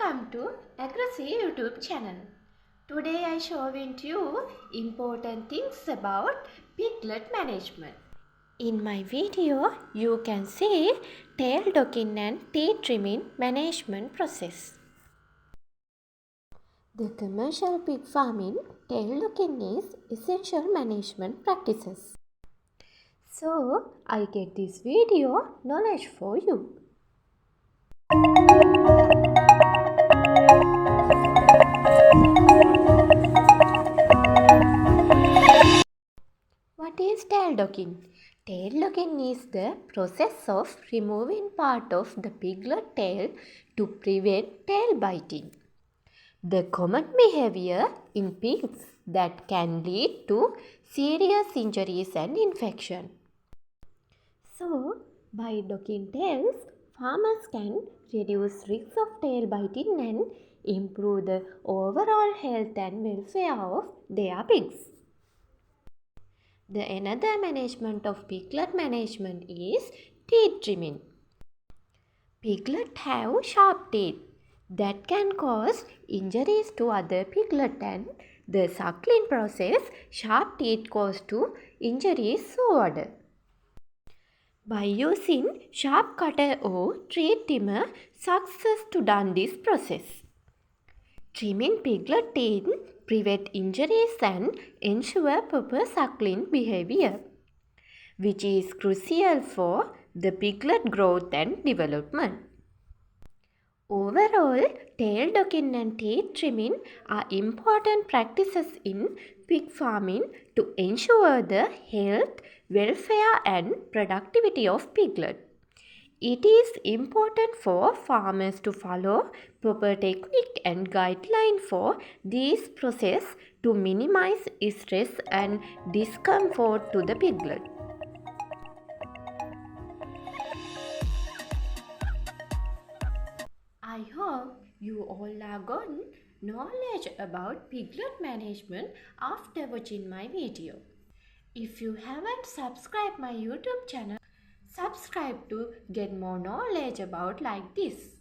Welcome to Aggressive YouTube channel. Today I showing to you important things about piglet management. In my video, you can see tail docking and teeth trimming management process. The commercial pig farming tail docking is essential management practices. So, I get this video knowledge for you. What is tail docking? Tail docking is the process of removing part of the piglet tail to prevent tail biting. The common behavior in pigs that can lead to serious injuries and infection. So, by docking tails, farmers can reduce risks of tail biting and improve the overall health and welfare of their pigs. The another management of piglet management is teeth trimming. Piglets have sharp teeth that can cause injuries to other piglets, and the suckling process sharp teeth cause to injuries to other. By using sharp cutter or tree trimmer, success to done this process. Trimming piglet teeth prevent injuries and ensure proper suckling behavior, which is crucial for the piglet growth and development. Overall, tail docking and teeth trimming are important practices in pig farming to ensure the health, welfare and productivity of piglet. It is important for farmers to follow proper technique and guideline for this process to minimize stress and discomfort to the piglet. I hope you all are gotten knowledge about piglet management after watching my video. If you haven't subscribed my YouTube channel, subscribe to get more knowledge about like this.